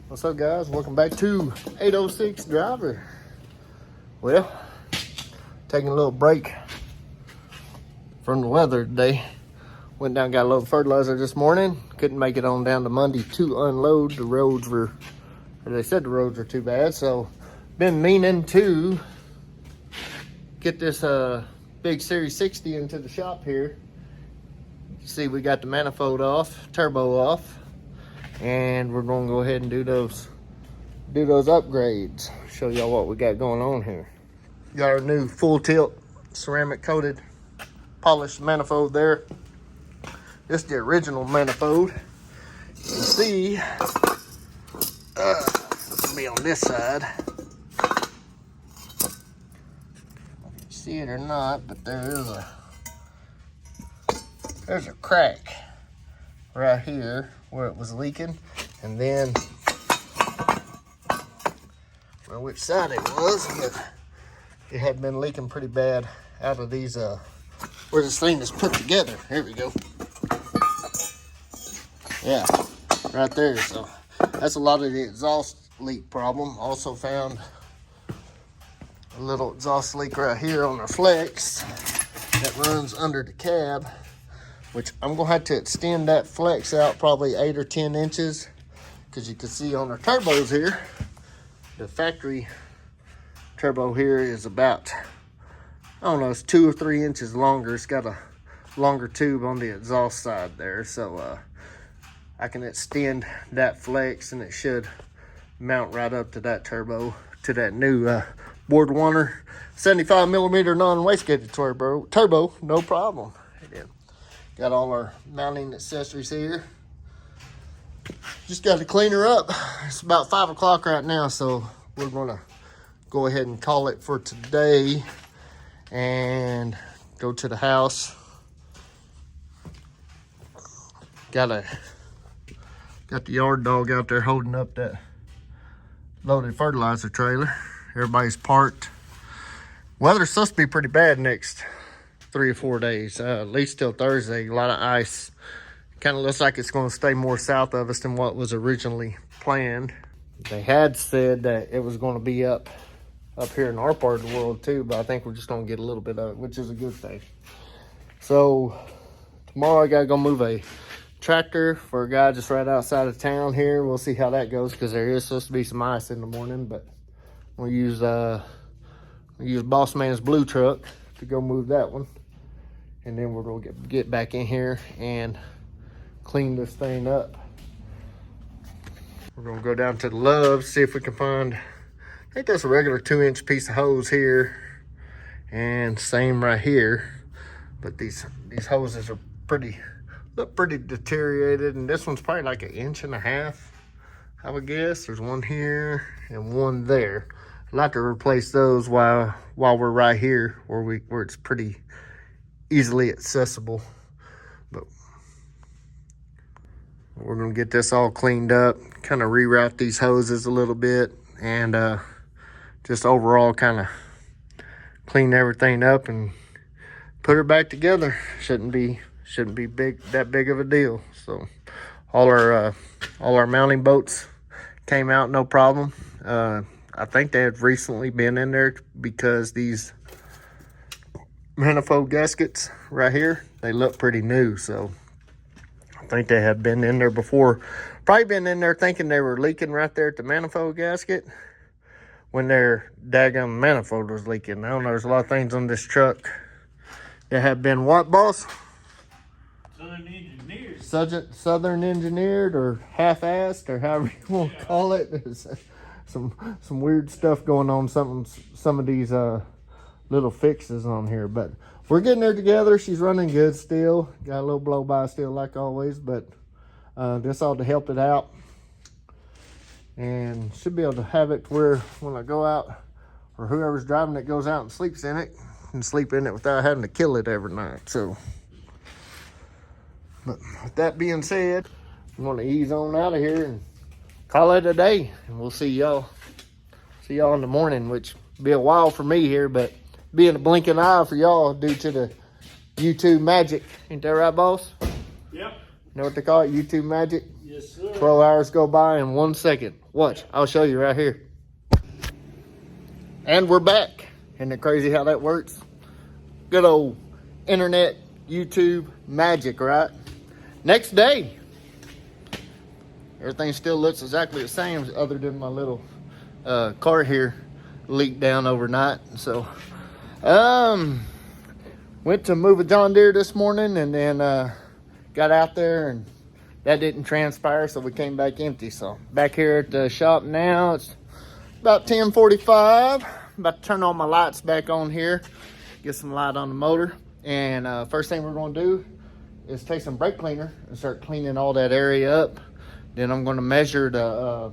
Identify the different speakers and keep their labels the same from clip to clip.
Speaker 1: What's up, guys? Welcome back to 806 Driver. Well, taking a little break from the weather today. Went down, got a little fertilizer this morning. Couldn't make it on down to Monday to unload. The roads were, or they said the roads were too bad. So, been meaning to get this big Series 60 into the shop here. You see, we got the manifold off, turbo off. And we're gonna go ahead and do those upgrades. Show y'all what we got going on here. Got our new FullTilt ceramic coated polished manifold there. This is the original manifold. You can see, it'll be on this side. If you see it or not, but there's a crack right here where it was leaking, and then, well, which side it was, but it had been leaking pretty bad out of these, where this thing is put together. Here we go. Yeah, right there. So that's a lot of the exhaust leak problem. Also found a little exhaust leak right here on our flex that runs under the cab, which I'm gonna have to extend that flex out probably 8 or 10 inches, because you can see on our turbos here, the factory turbo here is about, I don't know, it's 2 or 3 inches longer. It's got a longer tube on the exhaust side there, so I can extend that flex and it should mount right up to that turbo, to that new BorgWarner 75mm non-wastegated turbo, no problem. Got all our mounting accessories here. Just got to clean her up. It's about 5 o'clock right now, so we're gonna go ahead and call it for today and go to the house. Got the yard dog out there holding up that loaded fertilizer trailer. Everybody's parked. Weather's supposed to be pretty bad next 3 or 4 days, at least till Thursday. A lot of ice. Kind of looks like it's going to stay more south of us than what was originally planned. They had said that it was going to be up here in our part of the world too, but I think we're just going to get a little bit of it, which is a good thing. So tomorrow I got to go move a tractor for a guy just right outside of town here. We'll see how that goes, because there is supposed to be some ice in the morning, but we'll use Boss Man's blue truck to go move that one. And then we're gonna get back in here and clean this thing up. We're gonna go down to the Loves, see if we can find, I think there's a regular 2-inch piece of hose here, and same right here. But these hoses are look pretty deteriorated, and this one's probably like 1.5 inches, I would guess. There's one here and one there. I'd like to replace those while we're right here where it's pretty easily accessible. But we're gonna get this all cleaned up, kind of reroute these hoses a little bit, and just overall kind of clean everything up and put her back together. Shouldn't be that big of a deal. So all our mounting bolts came out no problem. I think they have recently been in there, because these manifold gaskets right here, they look pretty new. So I think they have been in there before. Probably been in there thinking they were leaking right there at the manifold gasket when their daggum manifold was leaking. I don't know, there's a lot of things on this truck that have been what, boss? Southern engineered or half-assed, or however you want to call it. There's some weird stuff going on, some of these little fixes on here, but we're getting her together. She's running good still. Got a little blow by still like always, but this ought to help it out, and should be able to have it where when I go out, or whoever's driving it goes out and sleeps in it, and sleep in it without having to kill it every night. So, but with that being said, I'm going to ease on out of here and call it a day, and we'll see y'all in the morning, which will be a while for me here, but being a blinking eye for y'all due to the YouTube magic. Ain't that right, boss?
Speaker 2: Yep.
Speaker 1: Know what they call it? YouTube magic?
Speaker 2: Yes, sir.
Speaker 1: 12 hours go by in 1 second. Watch, I'll show you right here. And we're back. Isn't it crazy how that works? Good old internet, YouTube magic, right? Next day, everything still looks exactly the same other than my little car here leaked down overnight. So, went to move a John Deere this morning and then got out there and that didn't transpire, so we came back empty. So back here at the shop now, it's about 10:45. About to turn all my lights back on here, get some light on the motor. And first thing we're gonna do is take some brake cleaner and start cleaning all that area up. Then I'm gonna measure the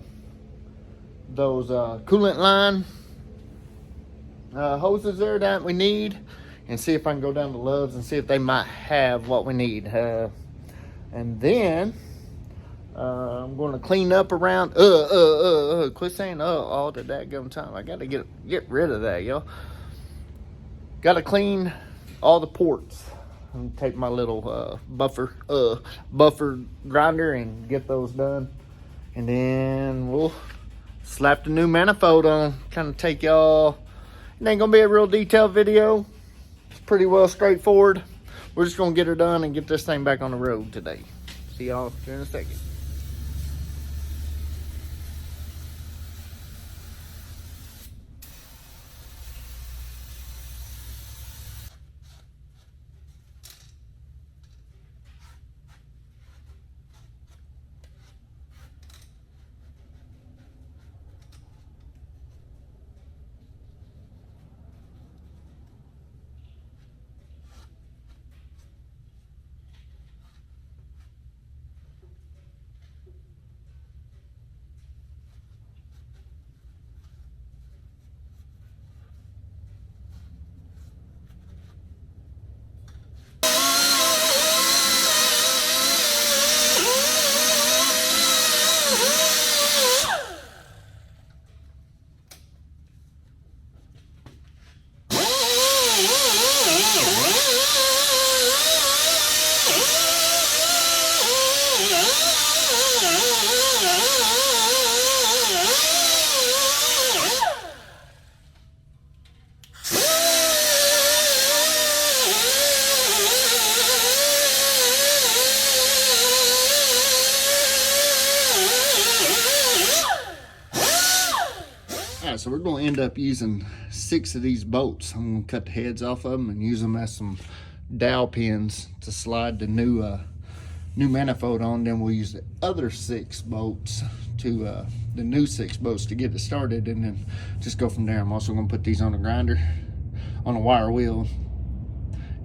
Speaker 1: those coolant line hoses there that we need and see if I can go down to Love's and see if they might have what we need. And then I'm going to clean up around quit saying all the daggum time. I got to get rid of that, y'all. Got to clean all the ports and take my little buffer grinder and get those done, and then we'll slap the new manifold on. Kind of take y'all. It ain't gonna be a real detailed video. It's pretty well straightforward. We're just gonna get her done and get this thing back on the road today. See y'all in a second. So we're going to end up using 6 of these bolts. I'm going to cut the heads off of them and use them as some dowel pins to slide the new manifold on. Then we'll use the other 6 bolts to the new 6 bolts to get it started, and then just go from there. I'm also going to put these on a grinder on a wire wheel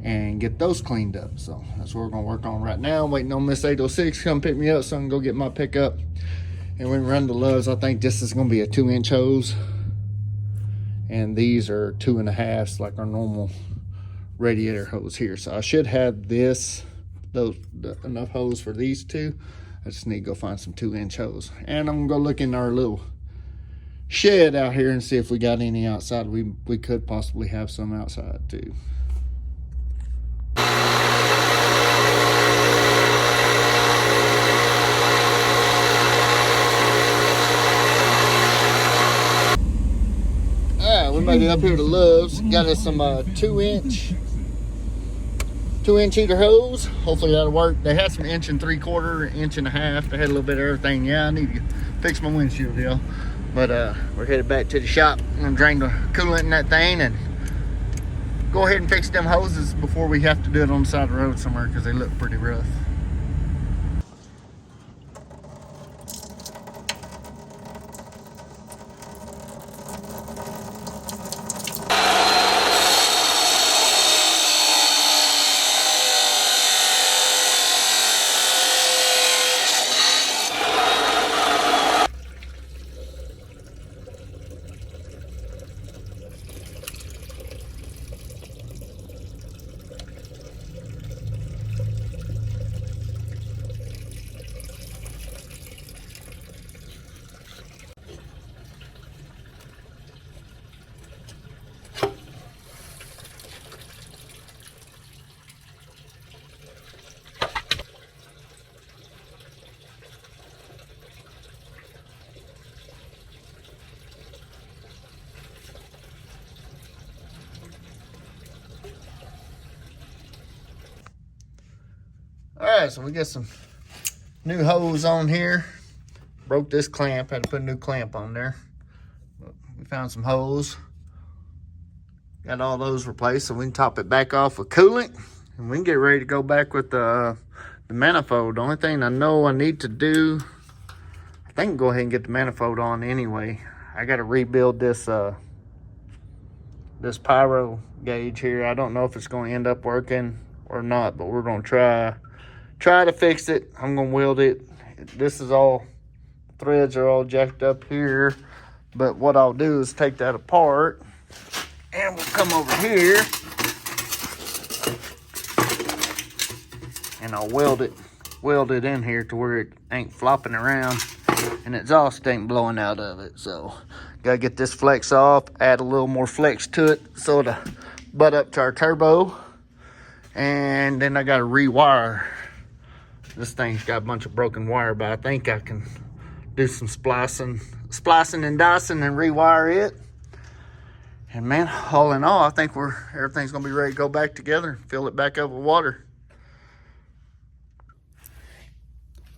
Speaker 1: and get those cleaned up. So that's what we're going to work on right now. I'm waiting on Miss 806 to come pick me up so I can go get my pickup and we can run to Love's. I think this is going to be a 2-inch hose, and these are 2.5s like our normal radiator hose here. So I should have enough hose for these 2. I just need to go find some 2-inch hose. And I'm gonna go look in our little shed out here and see if we got any outside. We could possibly have some outside too. We made it up here to Love's. Got us some 2-inch heater hose. Hopefully that'll work. They had some 1 3/4, 1.5. They had a little bit of everything. Yeah, I need to fix my windshield, y'all. But we're headed back to the shop. I'm gonna drain the coolant in that thing and go ahead and fix them hoses before we have to do it on the side of the road somewhere, because they look pretty rough. right, so we got some new hose on here. Broke this clamp, had to put a new clamp on there. But we found some hose. Got all those replaced, so we can top it back off with coolant. And we can get ready to go back with the manifold. The only thing I know I need to do, I think go ahead and get the manifold on anyway. I got to rebuild this this pyro gauge here. I don't know if it's going to end up working or not, but we're going to try to fix it. I'm going to weld it. This is all, threads are all jacked up here, but what I'll do is take that apart and we'll come over here and I'll weld it in here to where it ain't flopping around and exhaust ain't blowing out of it. So gotta get this flex off, add a little more flex to it so it'll butt up to our turbo. And then I gotta rewire. This thing's got a bunch of broken wire, but I think I can do some splicing and dicing and rewire it. And man, all in all, I think everything's gonna be ready to go back together, fill it back up with water.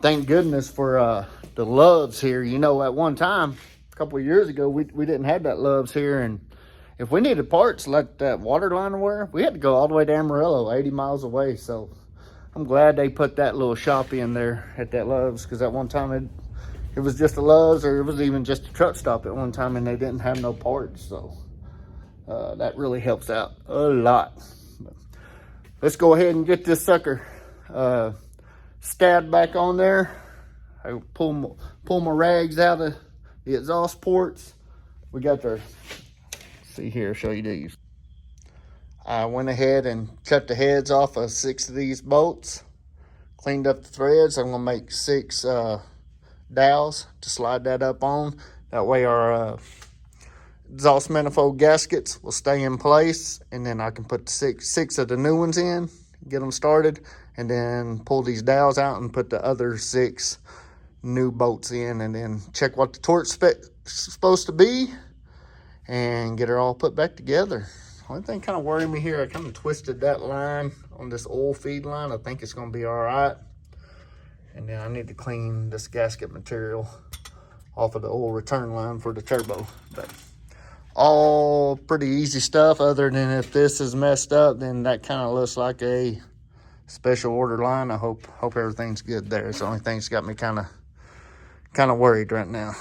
Speaker 1: Thank goodness for the Loves here. You know, at one time, a couple of years ago, we didn't have that Loves here, and if we needed parts like that water line wear, we had to go all the way to Amarillo, 80 miles away. So I'm glad they put that little shop in there at that Loves, because at one time it was just a Loves, or it was even just a truck stop at one time, and they didn't have no parts. So that really helps out a lot. But let's go ahead and get this sucker stabbed back on there. I pull my rags out of the exhaust ports. We got their, see here, show you these. I went ahead and cut the heads off of 6 of these bolts, cleaned up the threads. I'm gonna make 6 dowels to slide that up on. That way our exhaust manifold gaskets will stay in place, and then I can put six of the new ones in, get them started, and then pull these dowels out and put the other 6 new bolts in, and then check what the torque's supposed to be and get her all put back together. Only thing kind of worrying me here, I kind of twisted that line on this oil feed line. I think it's going to be all right. And then I need to clean this gasket material off of the oil return line for the turbo. But all pretty easy stuff, other than if this is messed up, then that kind of looks like a special order line. I hope everything's good there. It's the only thing that's got me kind of worried right now.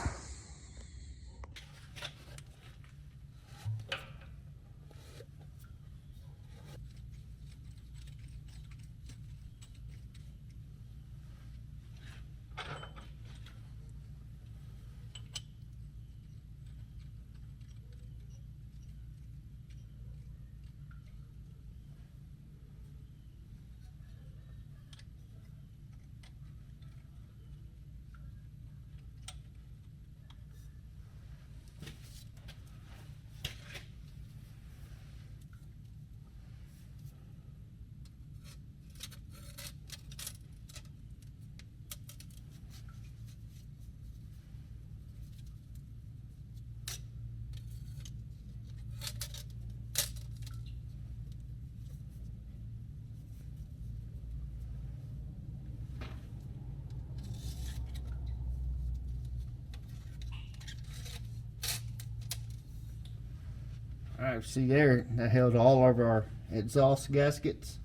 Speaker 1: All right, see there, that held all of our exhaust gaskets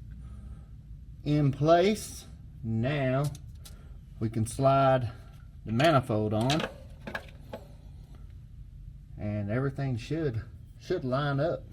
Speaker 1: in place. Now we can slide the manifold on, and everything should line up.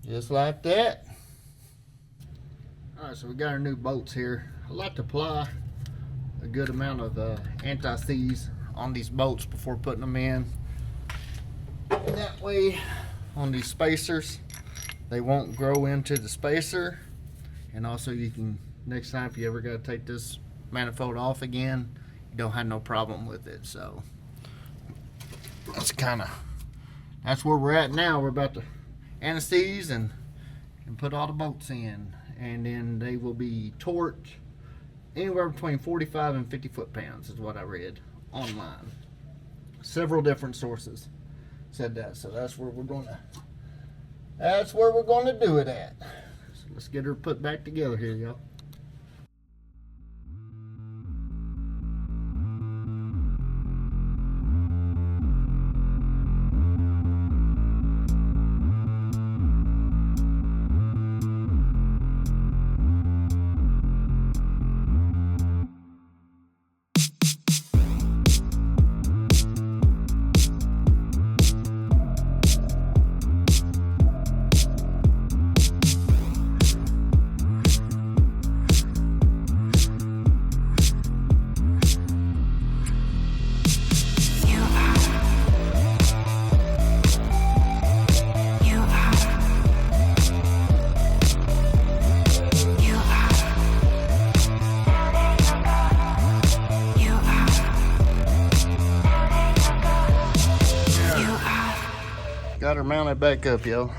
Speaker 1: Just like that. All right, so we got our new bolts here. I like to apply a good amount of anti-seize on these bolts before putting them in. That way, on these spacers, they won't grow into the spacer. And also you can, next time if you ever got to take this manifold off again, don't have no problem with it. So that's where we're at now. We're about to anesthese and put all the bolts in, and then they will be torqued anywhere between 45 and 50 foot-pounds is what I read online. Several different sources said that, so that's where we're gonna do it at. So let's get her put back together here, y'all. Got her mounted back up, y'all.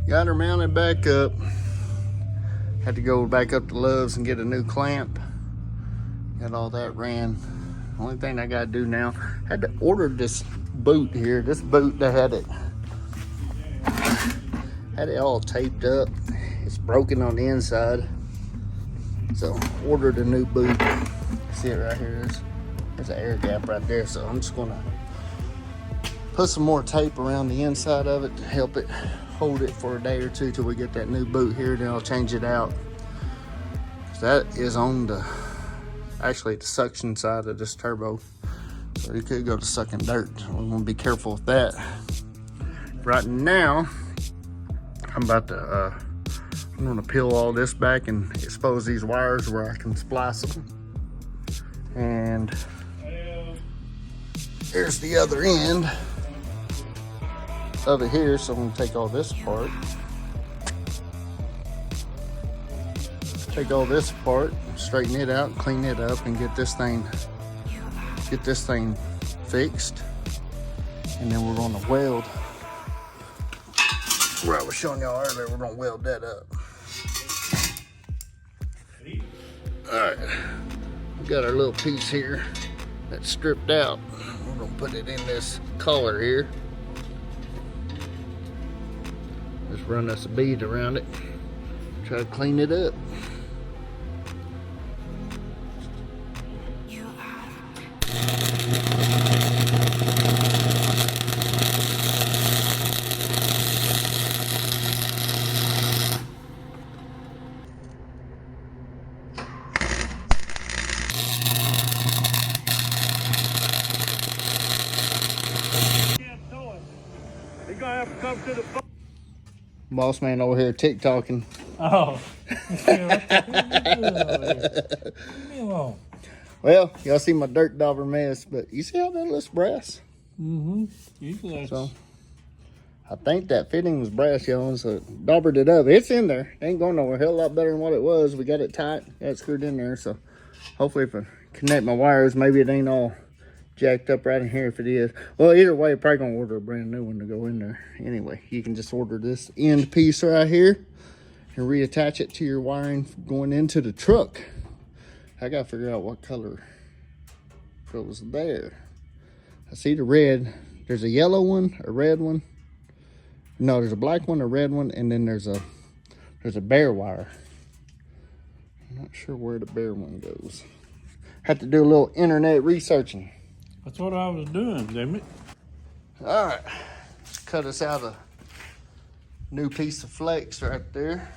Speaker 1: Got her mounted back up. Had to go back up to Love's and get a new clamp. Got all that ran. Only thing I gotta do now, had to order this boot here. This boot that had it all taped up. It's broken on the inside. So ordered a new boot. See it right here? There's an air gap right there. So I'm just gonna put some more tape around the inside of it to help it hold it for a day or two till we get that new boot here. Then I'll change it out. That is on actually the suction side of this turbo. So you could go to sucking dirt. We want to be careful with that. Right now, I'm gonna peel all this back and expose these wires where I can splice them. And here's the other end of it here, so I'm gonna take all this apart. Take all this apart, straighten it out, clean it up, and get this thing fixed. And then we're gonna weld. Where I was showing y'all earlier, we're gonna weld that up. All right, we got our little piece here that's stripped out. We're gonna put it in this collar here. Just run us a bead around it. Try to clean it up. Boss man over here Tik Toking.
Speaker 2: Oh. Leave me alone.
Speaker 1: Well, y'all see my dirt dauber mess, but you see how that looks brass?
Speaker 2: Mm-hmm.
Speaker 1: So I think that fitting was brass, y'all, so it daubered it up. It's in there. Ain't going nowhere. Hell, a lot better than what it was. We got it tight. Got it screwed in there. So hopefully if I connect my wires, maybe it ain't all jacked up right in here. If it is, well, either way, probably gonna order a brand new one to go in there. Anyway, you can just order this end piece right here and reattach it to your wiring going into the truck. I gotta figure out what color goes there. I see the red. There's a yellow one, a red one. No, there's a black one, a red one, and then there's a bare wire. I'm not sure where the bare one goes. Had to do a little internet researching.
Speaker 2: That's what I was doing, damn it.
Speaker 1: All right, let's cut us out a new piece of flex right there.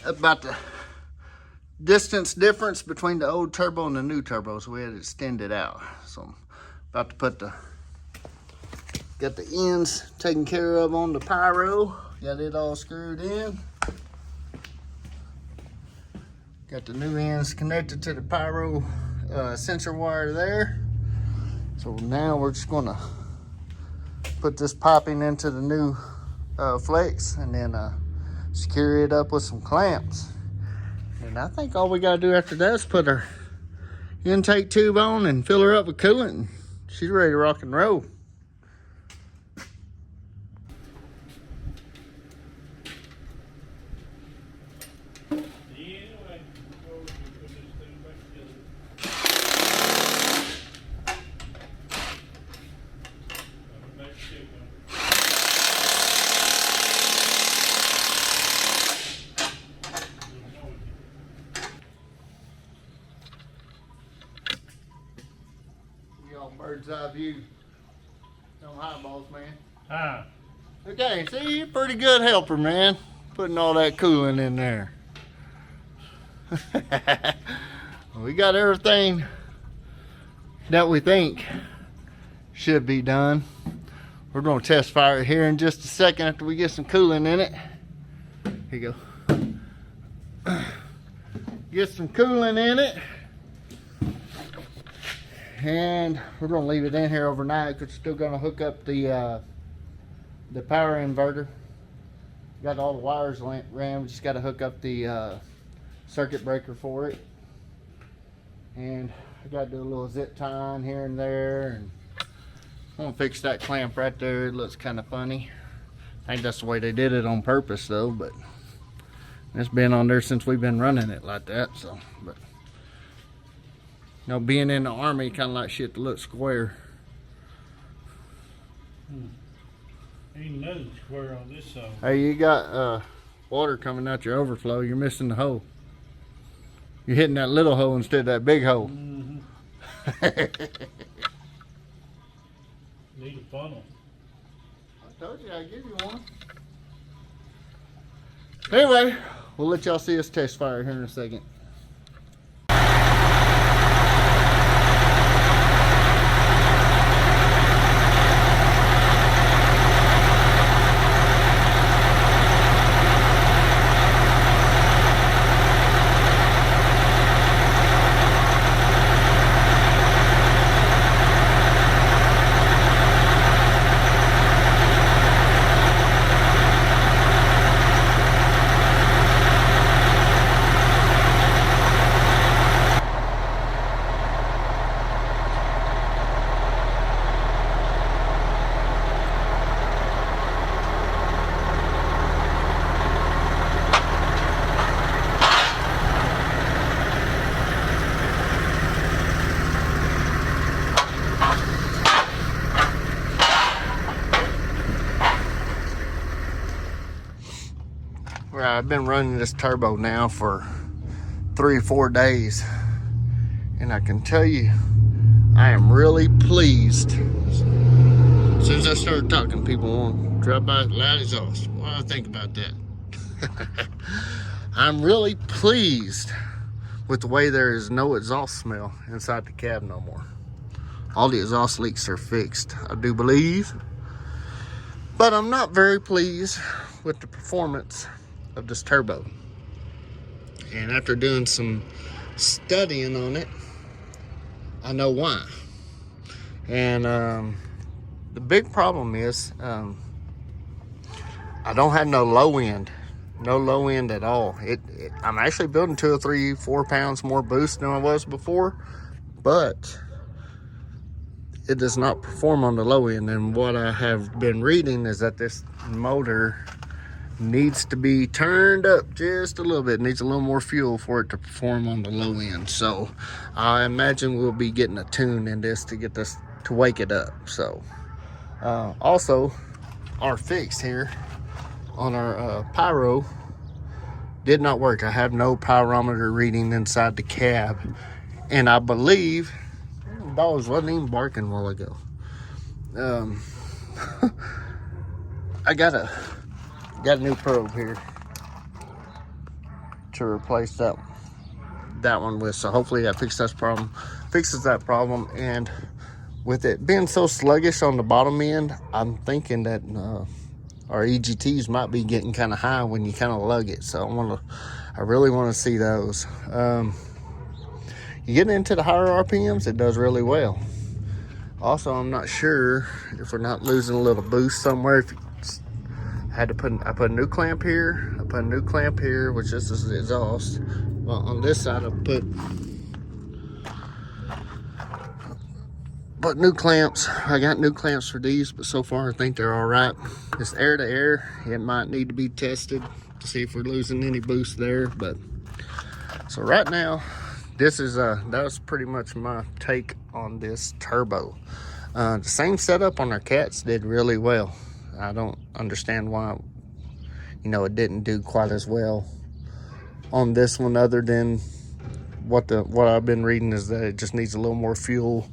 Speaker 1: About the distance difference between the old turbo and the new turbo, so we had to extend it out. So I'm about to put got the ends taken care of on the pyro. Got it all screwed in. Got the new ends connected to the pyro sensor wire there. So now we're just gonna put this piping into the new flex, and then secure it up with some clamps. And I think all we gotta do after that is put our intake tube on and fill her up with coolant, and she's ready to rock and roll. Bird's eye view. No highballs, man.
Speaker 2: Ah.
Speaker 1: Okay, see, you're a pretty good helper, man. Putting all that coolant in there. We got everything that we think should be done. We're going to test fire it here in just a second after we get some coolant in it. Here you go. Get some coolant in it. And we're going to leave it in here overnight because we're still going to hook up the power inverter. Got all the wires ran. We just got to hook up the circuit breaker for it. And I got to do a little zip tying here and there. And I'm going to fix that clamp right there. It looks kind of funny. I think that's the way they did it on purpose though. But it's been on there since we've been running it like that. So, but. You know, being in the Army, kind of like shit to look square.
Speaker 2: Ain't nothing square on this side.
Speaker 1: Hey, you got water coming out your overflow. You're missing the hole. You're hitting that little hole instead of that big hole.
Speaker 2: Mm-hmm. Need a funnel.
Speaker 1: I told you I'd give you one. Anyway, we'll let y'all see us test fire here in a second. I've been running this turbo now for 3 or 4 days, and I can tell you I am really pleased. As soon as I started talking, people want to drive by loud exhaust. What do I think about that? I'm really pleased with the way there is no exhaust smell inside the cab no more. All the exhaust leaks are fixed, I do believe, but I'm not very pleased with the performance of this turbo. And after doing some studying on it, I know why. And the big problem is I don't have no low end at all. I'm actually building 2 or 3, 4 pounds more boost than I was before, but it does not perform on the low end. And what I have been reading is that this motor needs to be turned up just a little bit. It needs a little more fuel for it to perform on the low end. So I imagine we'll be getting a tune in this to get this to wake it up. So also our fix here on our pyro did not work. I have no pyrometer reading inside the cab, and I believe the dogs wasn't even barking a while ago. I got a new probe here to replace that one with, so hopefully that fixes that problem. And with it being so sluggish on the bottom end, I'm thinking that our EGTs might be getting kind of high when you kind of lug it. So I really want to see those. You get into the higher RPMs, it does really well. Also, I'm not sure if we're not losing a little boost somewhere. If I put a new clamp here. I put a new clamp here, which this is the exhaust. Well, on this side, I put new clamps. I got new clamps for these, but so far I think they're all right. It's air to air. It might need to be tested to see if we're losing any boost there. But so right now, this is that was pretty much my take on this turbo. The same setup on our cats did really well. I don't understand why, you know, it didn't do quite as well on this one, other than what I've been reading is that it just needs a little more fuel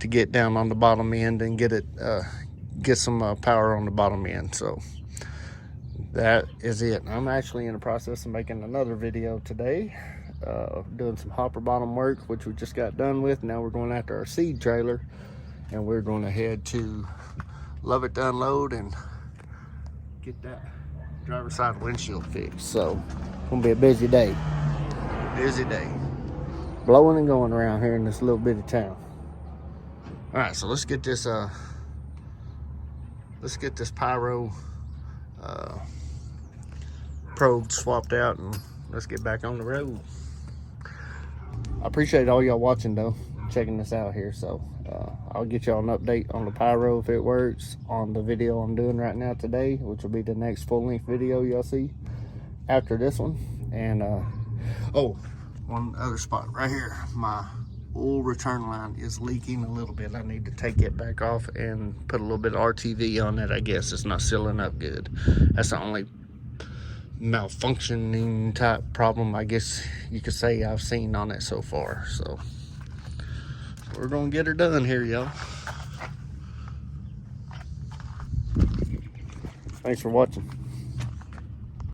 Speaker 1: to get down on the bottom end and get some power on the bottom end. So that is it. I'm actually in the process of making another video today, doing some hopper bottom work, which we just got done with. Now we're going after our seed trailer, and we're going to head to Love It to unload and get that driver's side windshield fixed. So it's gonna be a busy day. Blowing and going around here in this little bitty town. All right, so let's get this pyro probe swapped out, and let's get back on the road. I appreciate all y'all watching though, checking this out here. So I'll get y'all an update on the pyro if it works on the video I'm doing right now today, which will be the next full-length video y'all see after this one. And oh, one other spot right here, my oil return line is leaking a little bit. I need to take it back off and put a little bit of RTV on it. I guess it's not sealing up good. That's the only malfunctioning type problem, I guess you could say, I've seen on it so far. So we're gonna get her done here, y'all. Thanks for watching.